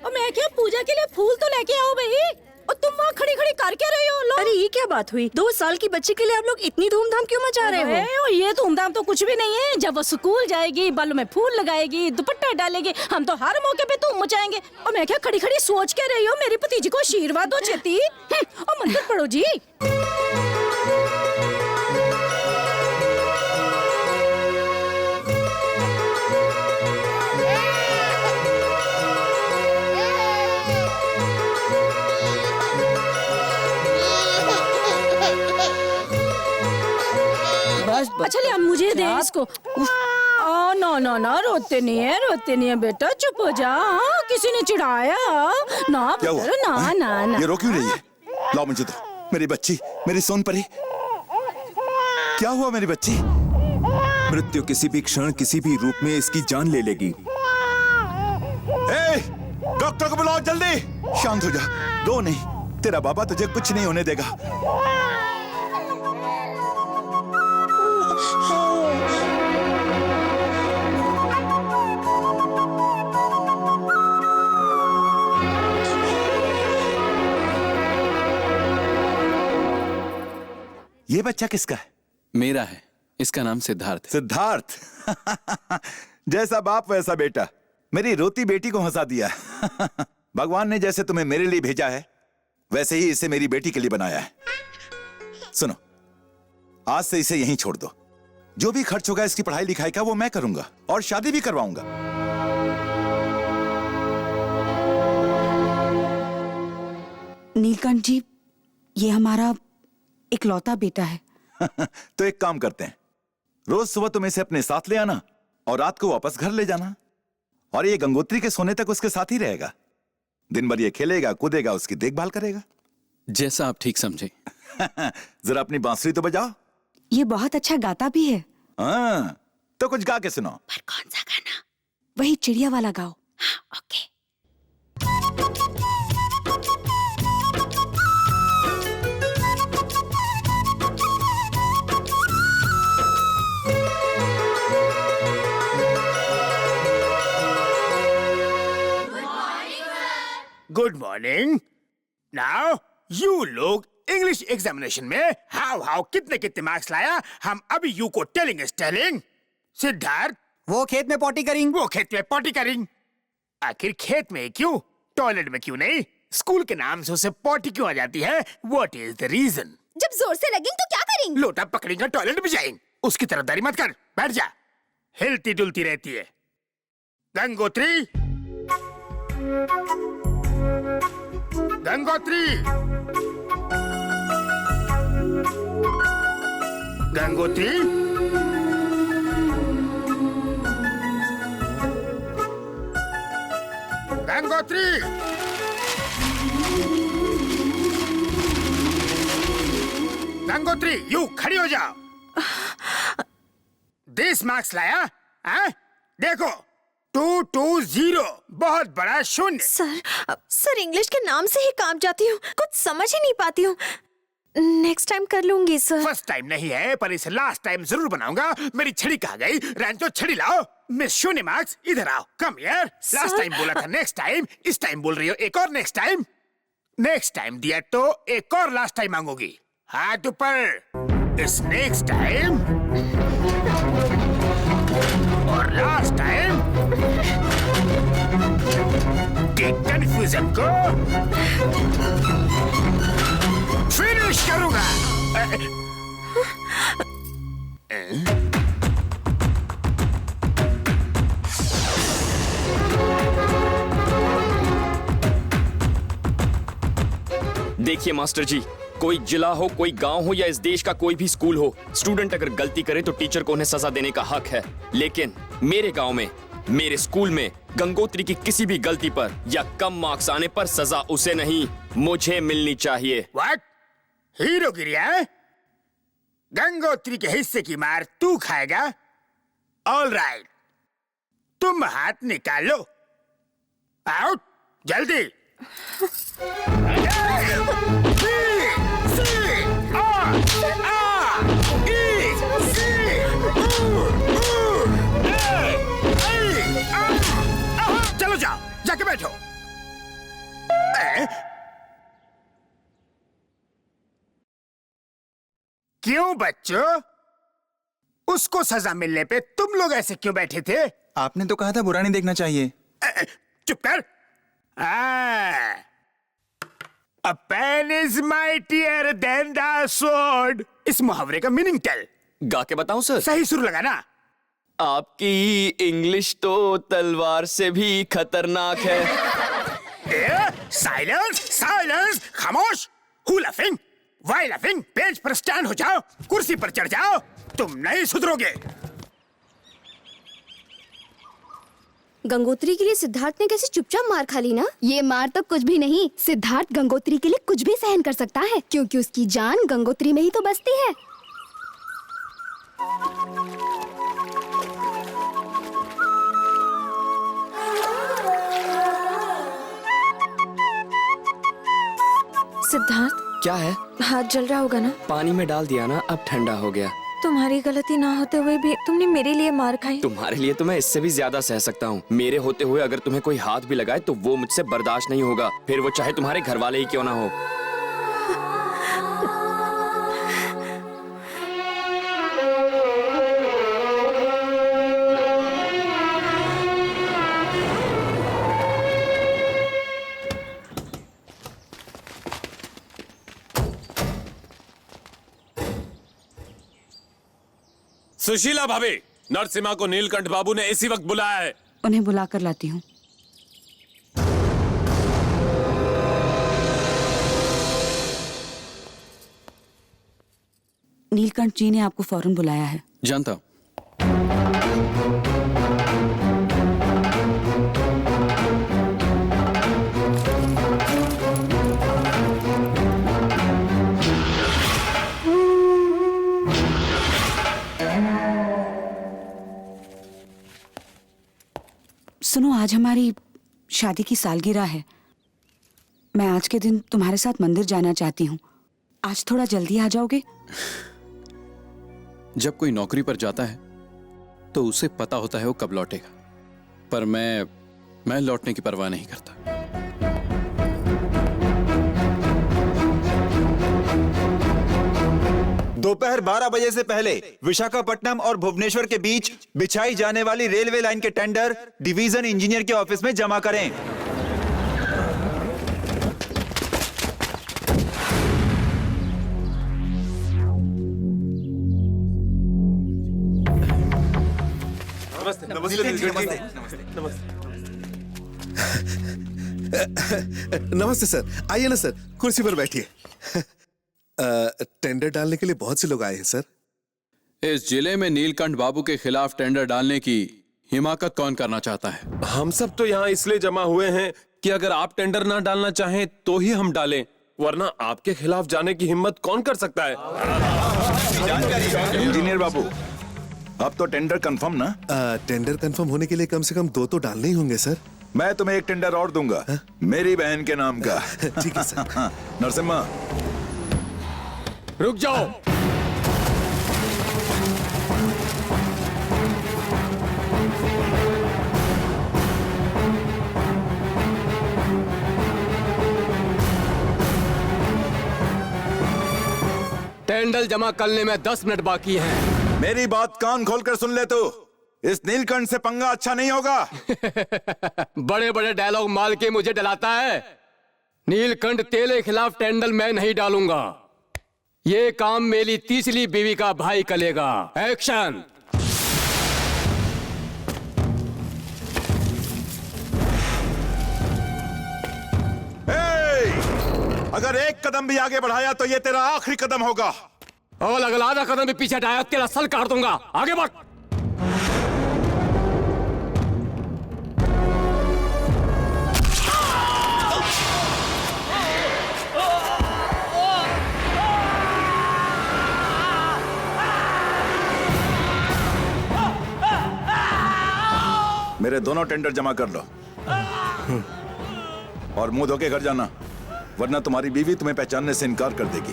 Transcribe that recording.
और मैं क्या पूजा के लिए फूल तो लेके आओ भाई। और तुम वहाँ खड़ी खड़ी कर क्या रही हो? लो। अरे ये क्या बात हुई? 2 साल की बच्ची के लिए आप लोग इतनी धूमधाम क्यों मचा रहे हो? ये धूमधाम तो कुछ भी नहीं है। जब वो स्कूल जाएगी, बालों में फूल लगाएगी, दुपट्टा डालेगी, हम तो हर मौके पे धूम मचाएंगे। और मैं क्या खड़ी खड़ी सोच के रही हो? मेरी भतीजी को आशीर्वाद दो छेती। और मंदिर पढ़ो जी। अच्छा ले मुझे दे इसको। ना रोते नहीं है बेटा, चुप हो जा। किसी ने चिढ़ाया ना पुत्र, ना ये रो क्यों रही है? लाओ मुझे दो। मेरी बच्ची, मेरी सोन परी। क्या हुआ मेरी बच्ची? मृत्यु किसी भी क्षण किसी भी रूप में इसकी जान ले लेगी। डॉक्टर को बुलाओ जल्दी। शांत हो जा, रो नहीं। तेरा बाबा तुझे कुछ नहीं होने देगा। ये बच्चा किसका है? मेरा है। इसका नाम सिद्धार्थ। सिद्धार्थ। जैसा बाप वैसा बेटा। मेरी रोती बेटी को हंसा दिया। भगवान ने जैसे तुम्हें मेरे लिए भेजा है, वैसे ही इसे मेरी बेटी के लिए बनाया है। सुनो, आज से इसे यहीं छोड़ दो। जो भी खर्च होगा इसकी पढ़ाई लिखाई का वो मैं करूंगा, और शादी भी करवाऊंगा। नीलकंठ जी, ये हमारा इकलौता बेटा है। तो एक काम करते हैं, रोज सुबह तुम इसे अपने साथ ले आना और रात को वापस घर ले जाना। और ये गंगोत्री के सोने तक उसके साथ ही रहेगा। दिन भर ये खेलेगा, कूदेगा, उसकी देखभाल करेगा। जैसा आप ठीक समझे। जरा अपनी बांसुरी तो बजाओ। ये बहुत अच्छा गाता भी है। हाँ, तो कुछ गा के सुनाओ। पर कौन सा गाना? वही चिड़िया वाला गाओ। हाँ, okay. Good morning. Now you लोग इंग्लिश एग्जामिनेशन में हाउ कितने मार्क्स लाया, हम अभी यू को टेलिंग इज टेलिंग। सिद्धार्थ, वो खेत में पॉटी करेंगे। आखिर खेत में क्यों, टॉयलेट में क्यों नहीं? स्कूल के नाम से उसे पॉटी क्यों आ जाती है? What is the reason? जब जोर से लगेंगे तो क्या करेंगे? लोटा पकड़ेंगे, टॉयलेट में जाएंगे। उसकी तरफदारी मत कर, बैठ जा। हिलती डुलती रहती है। गंगोत्री, गंगोत्री, गंगोत्री, गंगोत्री, गंगोत्री, यू खड़ी हो जाओ। 10 मार्क्स लाया? देखो 220, बहुत बड़ा शून्य। सर इंग्लिश के नाम से ही कांप जाती हूँ, कुछ समझ ही नहीं पाती हूँ। नेक्स्ट टाइम कर लूंगी सर। फर्स्ट टाइम नहीं है, पर इसे लास्ट टाइम जरूर बनाऊंगा। मेरी छड़ी कहाँ गई? रैंचो छड़ी लाओ। मिस शून्य मार्क्स, इधर आओ। Come here. लास्ट टाइम बोला था नेक्स्ट टाइम, इस टाइम बोल रही हो एक और नेक्स्ट टाइम। नेक्स्ट टाइम दिया तो एक और लास्ट टाइम मांगोगी। हाथ ऊपर। इस नेक्स्ट टाइम और लास्ट टाइम के कंफ्यूजन को फिनिश करूंगा। देखिए मास्टर जी, कोई जिला हो, कोई गांव हो या इस देश का कोई भी स्कूल हो, स्टूडेंट अगर गलती करे तो टीचर को उन्हें सजा देने का हक है। लेकिन मेरे गांव में, मेरे स्कूल में गंगोत्री की किसी भी गलती पर या कम मार्क्स आने पर सजा उसे नहीं, मुझे मिलनी चाहिए। व्हाट? हीरोगिरी है? गंगोत्री के हिस्से की मार तू खाएगा? ऑल राइट, तुम हाथ निकालो। आउट, जल्दी। चलो जाओ, जाके बैठो। क्यों बच्चों? उसको सजा मिलने पे तुम लोग ऐसे क्यों बैठे थे? आपने तो कहा था बुरा नहीं देखना चाहिए। चुप कर। A pen is mightier than the sword. इस मुहावरे का मीनिंग टेल। गा के बताऊं सर? सही सुर लगाना। आपकी इंग्लिश तो तलवार से भी खतरनाक है। साइलेंस, साइलेंस, खामोश। Who laughing? Why laughing? Page पर स्टैंड हो जाओ, कुर्सी पर चढ़ जाओ, तुम नहीं सुधरोगे। गंगोत्री के लिए सिद्धार्थ ने कैसे चुपचाप मार खा ली ना? ये मार तो कुछ भी नहीं, सिद्धार्थ गंगोत्री के लिए कुछ भी सहन कर सकता है, क्योंकि उसकी जान गंगोत्री में ही तो बसती है। सिद्धार्थ, क्या है? हाथ जल रहा होगा ना? पानी में डाल दिया ना, अब ठंडा हो गया। तुम्हारी गलती ना होते हुए भी तुमने मेरे लिए मार खाई। तुम्हारे लिए तो मैं इससे भी ज्यादा सह सकता हूँ। मेरे होते हुए अगर तुम्हें कोई हाथ भी लगाए तो वो मुझसे बर्दाश्त नहीं होगा, फिर वो चाहे तुम्हारे घर वाले ही क्यों ना हो। सुशीला भाभी, नरसिम्हा को नीलकंठ बाबू ने इसी वक्त बुलाया है। उन्हें बुला कर लाती हूँ। नीलकंठ जी ने आपको फौरन बुलाया है। जानता हूं। सुनो, आज हमारी शादी की सालगिरह है। मैं आज के दिन तुम्हारे साथ मंदिर जाना चाहती हूँ। आज थोड़ा जल्दी आ जाओगे? जब कोई नौकरी पर जाता है तो उसे पता होता है वो कब लौटेगा, पर मैं लौटने की परवाह नहीं करता। दोपहर 12 बजे से पहले विशाखापट्टनम और भुवनेश्वर के बीच बिछाई जाने वाली रेलवे लाइन के टेंडर डिवीजन इंजीनियर के ऑफिस में जमा करें। नमस्ते सर, आइए ना सर, कुर्सी पर बैठिए। टेंडर डालने के लिए बहुत से लोग आए हैं सर। इस जिले में नीलकंठ बाबू के खिलाफ टेंडर डालने की हिमाकत कौन करना चाहता है? हम सब तो यहाँ इसलिए जमा हुए हैं कि अगर आप टेंडर ना डालना चाहें तो ही हम डालें, वरना आपके खिलाफ जाने की हिम्मत कौन कर सकता है? इंजीनियर बाबू, अब तो टेंडर कंफर्म ना? टेंडर कंफर्म होने के लिए कम से कम 2 तो डालने ही होंगे सर। मैं तुम्हें एक टेंडर और दूंगा, मेरी बहन के नाम का। ठीक है सर। नरसिम्हा, रुक जाओ। टेंडर जमा करने में 10 मिनट बाकी हैं। मेरी बात कान खोलकर सुन ले तू। इस नीलकंठ से पंगा अच्छा नहीं होगा। बड़े बड़े डायलॉग मार के मुझे डराता है। नीलकंठ तेरे खिलाफ टेंडर मैं नहीं डालूंगा। ये काम मेरी तीसरी बीवी का भाई करेगा। एक्शन। अगर एक कदम भी आगे बढ़ाया तो ये तेरा आखिरी कदम होगा, और अगर आधा कदम भी पीछे हटाया तेरा सर काट दूंगा। आगे बढ़। मेरे दोनों टेंडर जमा कर लो और मुंह धोके घर जाना, वरना तुम्हारी बीवी तुम्हें पहचानने से इनकार कर देगी।